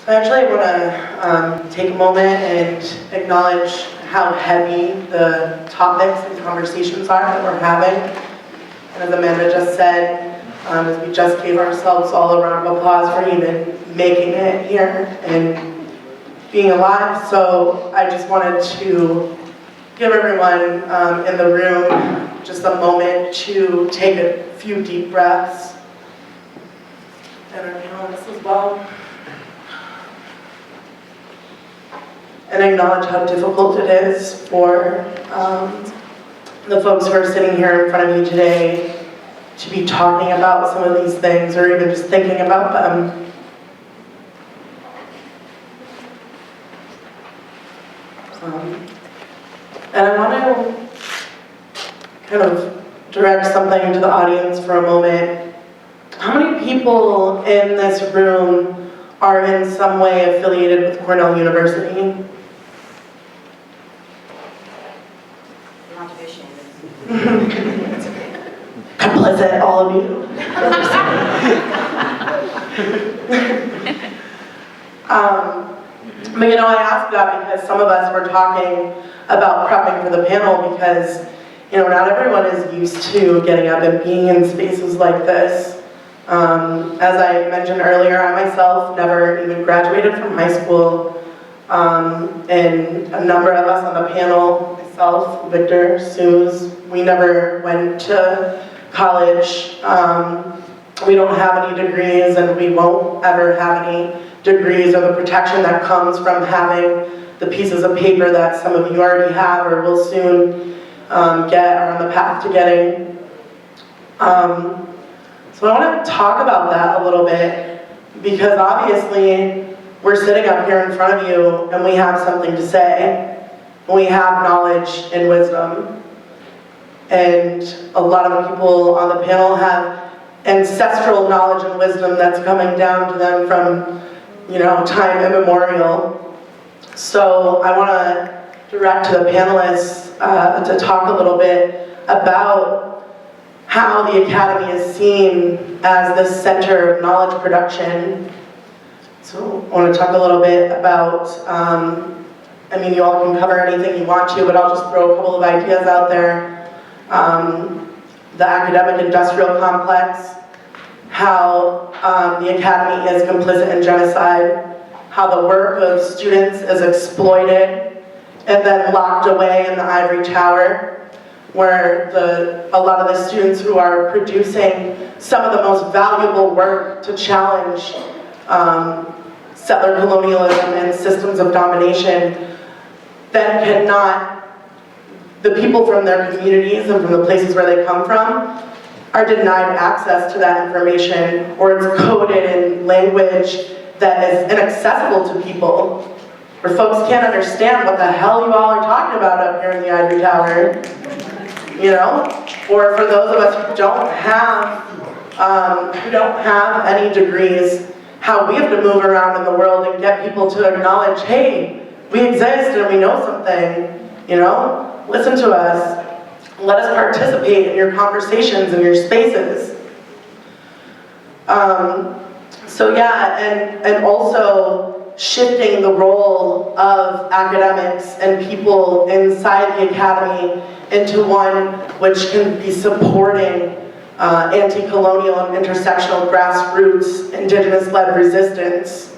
So actually I want to take a moment and acknowledge how heavy the topics and conversations are that we're having. And as Amanda just said, as we just gave ourselves all a round of applause for even making it here and being alive. So I just wanted to give everyone in the room just a moment to take a few deep breaths. And our panelists as well. And acknowledge how difficult it is for the folks who are sitting here in front of you today to be talking about some of these things or even just thinking about them. And I want to kind of direct something to the audience for a moment. How many people in this room are in some way affiliated with Cornell University? Complicit, all of you. But you know, I ask that because some of us were talking about prepping for the panel because, you know, not everyone is used to getting up and being in spaces like this. As I mentioned earlier, I myself never even graduated from high school, and a number of us on the panel, myself, Victor, Suze, we never went to college. We don't have any degrees, and we won't ever have any degrees or the protection that comes from having the pieces of paper that some of you already have or will soon get or on the path to getting. So I want to talk about that a little bit because obviously we're sitting up here in front of you and we have something to say. We have knowledge and wisdom. And a lot of people on the panel have ancestral knowledge and wisdom that's coming down to them from, you know, time immemorial. So I want to direct to the panelists to talk a little bit about how the Academy is seen as the center of knowledge production. So I want to talk a little bit about, I mean, you all can cover anything you want to, but I'll just throw a couple of ideas out there. The academic industrial complex, how the Academy is complicit in genocide, how the work of students is exploited and then locked away in the ivory tower, where a lot of the students who are producing some of the most valuable work to challenge settler colonialism and systems of domination then cannot, the people from their communities and from the places where they come from are denied access to that information, or it's coded in language that is inaccessible to people, where folks can't understand what the hell you all are talking about up here in the ivory tower. You know, or for those of us who don't have any degrees, how we have to move around in the world and get people to acknowledge, hey, we exist and we know something, you know? Listen to us. Let us participate in your conversations and your spaces. So yeah, and also shifting the role of academics and people inside the Academy into one which can be supporting anti-colonial and intersectional grassroots indigenous-led resistance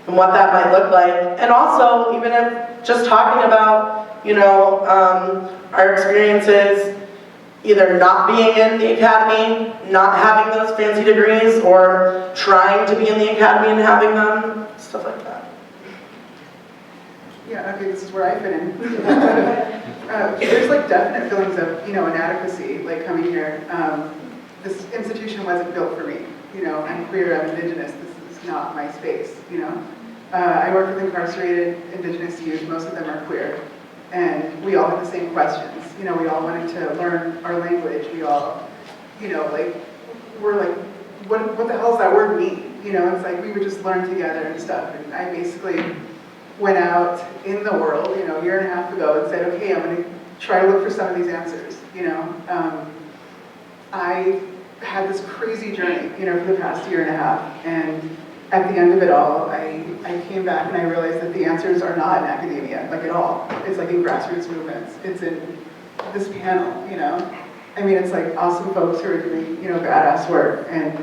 and what that might look like. And also, even if just talking about, you know, our experiences either not being in the Academy, not having those fancy degrees, or trying to be in the Academy and having them, stuff like that. Yeah, okay, this is where I fit in. There's like definite feelings of, you know, inadequacy, like coming here. This institution wasn't built for me. You know, I'm queer, I'm indigenous, this is not my space, you know. I work with incarcerated indigenous youth, most of them are queer. And we all have the same questions. You know, we all wanted to learn our language. We all, you know, like, we're like, what the hell does that word mean? You know, it's like we would just learn together and stuff. And I basically went out in the world, you know, a year and a half ago and said, okay, I'm going to try to look for some of these answers, you know. I had this crazy journey, you know, for the past year and a half, and at the end of it all, I came back and I realized that the answers are not in academia, like at all. It's like in grassroots movements. It's in this panel, you know? I mean, it's like awesome folks who are doing, you know, badass work, and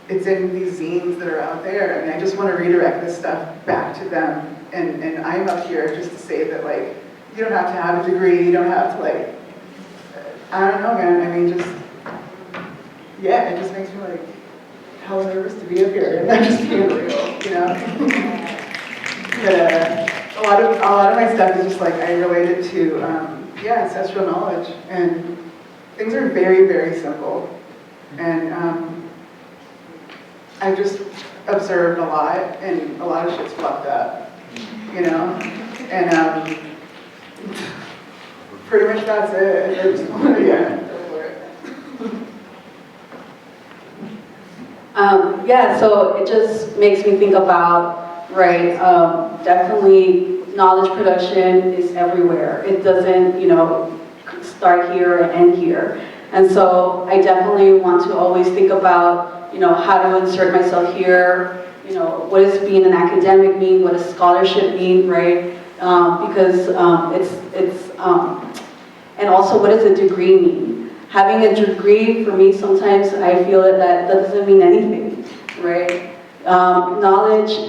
it's in these zines that are out there. I mean, I just want to redirect this stuff back to them, and I'm up here just to say that, like, you don't have to have a degree, you don't have to, like, I don't know, man, I mean, just, yeah, it just makes me, like, hell nervous to be up here, and I'm just being real, you know? But a lot of my stuff is just, like, I relate it to, yeah, ancestral knowledge, and things are very, very simple, and I've just observed a lot, and a lot of shit's fucked up, you know? And pretty much that's it. I just want to, yeah, go for it. Yeah, so it just makes me think about, right, definitely knowledge production is everywhere. It doesn't, you know, start here and end here. And so I definitely want to always think about, you know, how to insert myself here, you know, what does being an academic mean, what does scholarship mean, right? Because and also what does a degree mean? Having a degree, for me, sometimes I feel that doesn't mean anything, right? Knowledge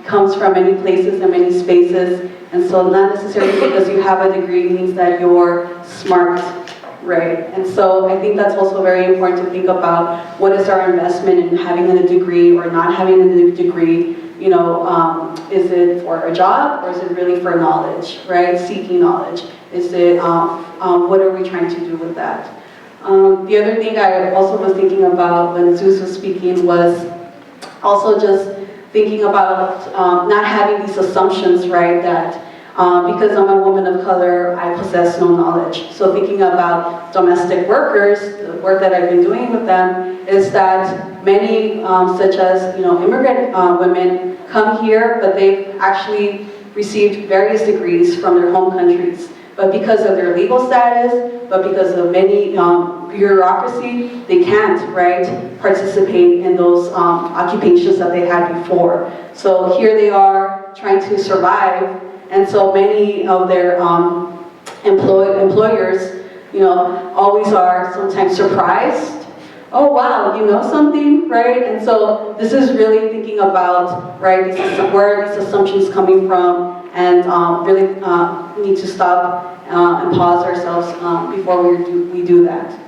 comes from many places and many spaces, and so not necessarily because you have a degree means that you're smart, right? And so I think that's also very important to think about what is our investment in having a degree or not having a degree. You know, is it for a job or is it really for knowledge, right? Seeking knowledge. Is it, what are we trying to do with that? The other thing I also was thinking about when Zeus was speaking was also just thinking about not having these assumptions, right, that because I'm a woman of color, I possess no knowledge. So thinking about domestic workers, the work that I've been doing with them is that many, such as, you know, immigrant women come here, but they've actually received various degrees from their home countries. But because of their legal status, but because of many bureaucracy, they can't, right, participate in those occupations that they had before. So here they are trying to survive, and so many of their employers, you know, always are sometimes surprised. Oh wow, you know something, right? And so this is really thinking about, right, where are these assumptions coming from, and really need to stop and pause ourselves before we do that.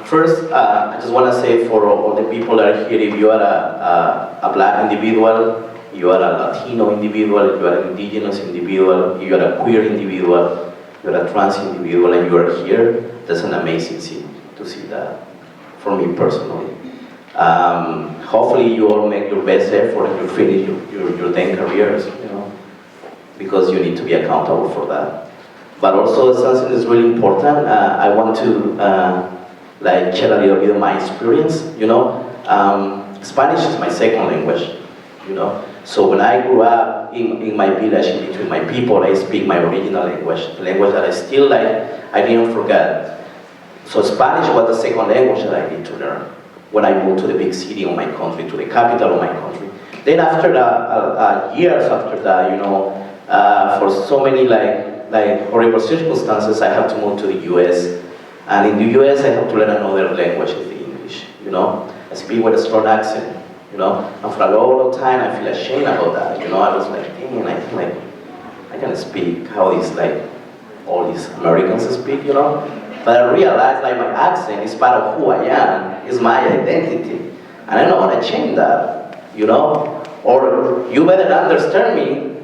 First, I just want to say for all the people that are here, if you are a black individual, you are a Latino individual, you are an indigenous individual, you are a queer individual, you're a trans individual, and you are here, that's an amazing thing to see that, for me personally. Hopefully you all make your best effort and you finish your 10 careers, you know, because you need to be accountable for that. But also something that's really important, I want to like share a little bit of my experience, you know. Spanish is my second language, you know. So when I grew up in my village, in between my people, I speak my original language, the language that I still like, I didn't forget. So Spanish was the second language that I need to learn when I moved to the big city of my country, to the capital of my country. Then after that, years after that, you know, for so many like horrible circumstances, I had to move to the US. And in the US, I have to learn another language, the English, you know. I speak with a strong accent, you know. And for a long time, I feel ashamed about that, you know. I was like, dang, I feel like I can speak how these, like, all these Americans speak, you know. But I realized, like, my accent is part of who I am, is my identity. And I don't want to change that, you know. Or you better understand me,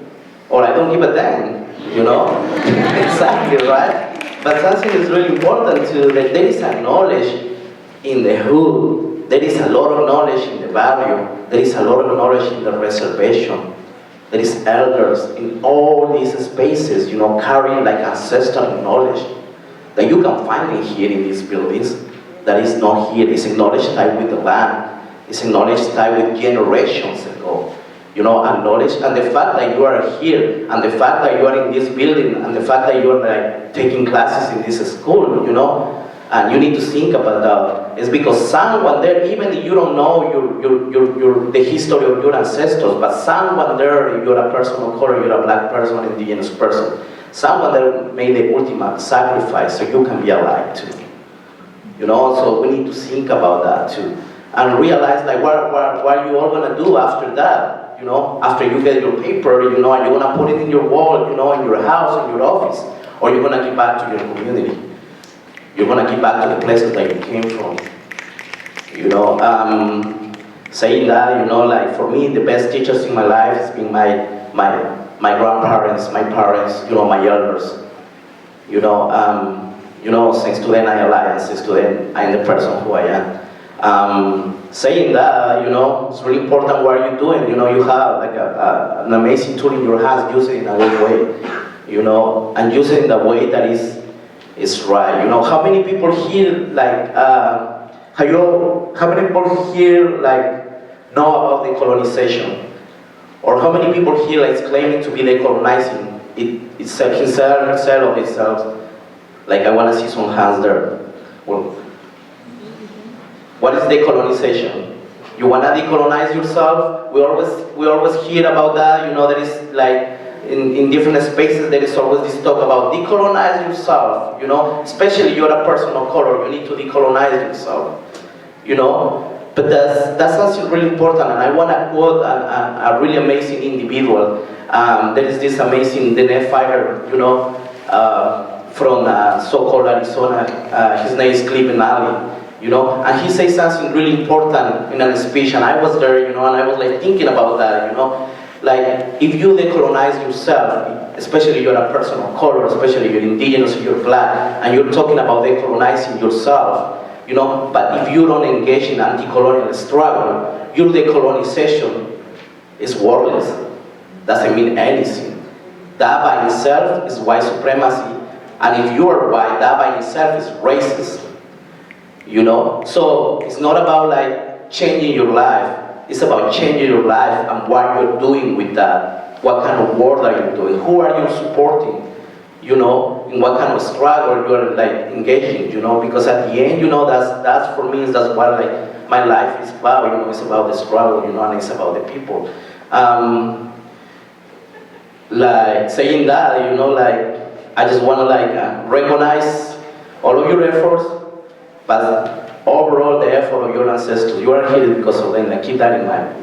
or I don't give a damn, you know. Exactly, right? But something is really important too, that there is a knowledge in the hood, there is a lot of knowledge in the barrio, there is a lot of knowledge in the reservation, there is elders in all these spaces, you know, carrying like ancestral knowledge that you can find in here in these buildings, that is not here. It's a knowledge tied with the land, it's a knowledge tied with generations ago. You know, and knowledge, and the fact that you are here, and the fact that you are in this building, and the fact that you are like taking classes in this school, you know, And you need to think about that. It's because someone there, even if you don't know the history of your ancestors, but someone there, if you're a person of color, you're a black person, indigenous person, someone there made the ultimate sacrifice so you can be alive too. You know, so we need to think about that too. And realize like what are you all gonna do after that? You know, after you get your paper, you know, are you gonna put it in your wall, you know, in your house, in your office, or you're gonna give back to your community? You're gonna give back to the places that you came from. You know, saying that, you know, like for me, the best teachers in my life has been my grandparents, my parents, you know, my elders. You know, since to then I alive, since to then I'm the person who I am. Saying that, you know, it's really important what are you doing. You know, you have like an amazing tool in your hands, use it in a good way. You know, and use it in the way that is right. You know, how many people here like how many people here like know about the colonization, or how many people here like claiming to be decolonizing itself? Like I want to see some hands there. Well, what is decolonization? You want to decolonize yourself? We always hear about that. You know, there is like. In different spaces, there is always this talk about decolonize yourself, you know, especially you're a person of color, you need to decolonize yourself, you know, but that's something really important, and I want to quote a really amazing individual. There is this amazing DNF fighter, you know, from so-called Arizona, his name is Cleveland Ali, you know, and he says something really important in a speech, and I was there, you know, and I was like thinking about that, you know. Like, if you decolonize yourself, especially you're a person of color, especially you're indigenous, you're black, and you're talking about decolonizing yourself, you know, but if you don't engage in anti-colonial struggle, your decolonization is worthless. Doesn't mean anything. That by itself is white supremacy, and if you are white, that by itself is racist. You know? So, it's not about like changing your life. It's about changing your life and what you're doing with that. What kind of work are you doing? Who are you supporting? You know, in what kind of struggle you're like engaging, you know, because at the end, you know, that's for me, that's what like my life is about, you know, it's about the struggle, you know, and it's about the people. Like saying that, you know, like I just want to like recognize all of your efforts, but overall, the effort of your ancestors, you are here because of them, like, keep that in mind.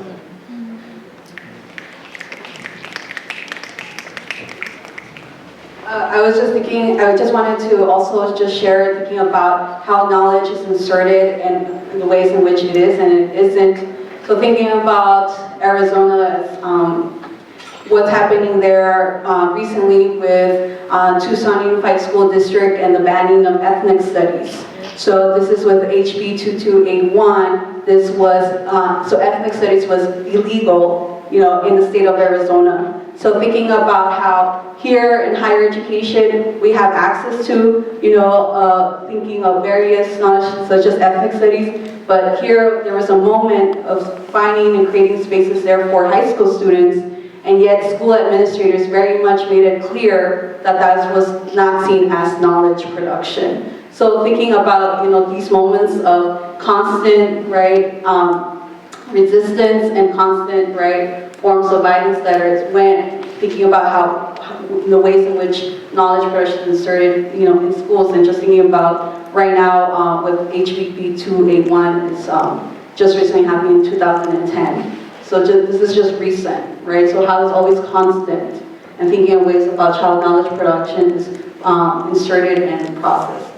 I was just thinking, I just wanted to also just share thinking about how knowledge is inserted and the ways in which it is and it isn't. So thinking about Arizona, what's happening there recently with Tucson Unified School District and the banning of ethnic studies. So this is with HB 2281. This was, so ethnic studies was illegal, you know, in the state of Arizona. So thinking about how here in higher education, we have access to, you know, thinking of various knowledge such as ethnic studies, but here there was a moment of finding and creating spaces there for high school students, and yet school administrators very much made it clear that that was not seen as knowledge production. So thinking about, you know, these moments of constant, right, resistance and constant, right, forms of violence that are when thinking about how the ways in which knowledge production is inserted, you know, in schools, and just thinking about right now with HB 281 is just recently happened in 2010. So this is just recent, right? So how it's always constant, and thinking of ways about child knowledge production is inserted and processed.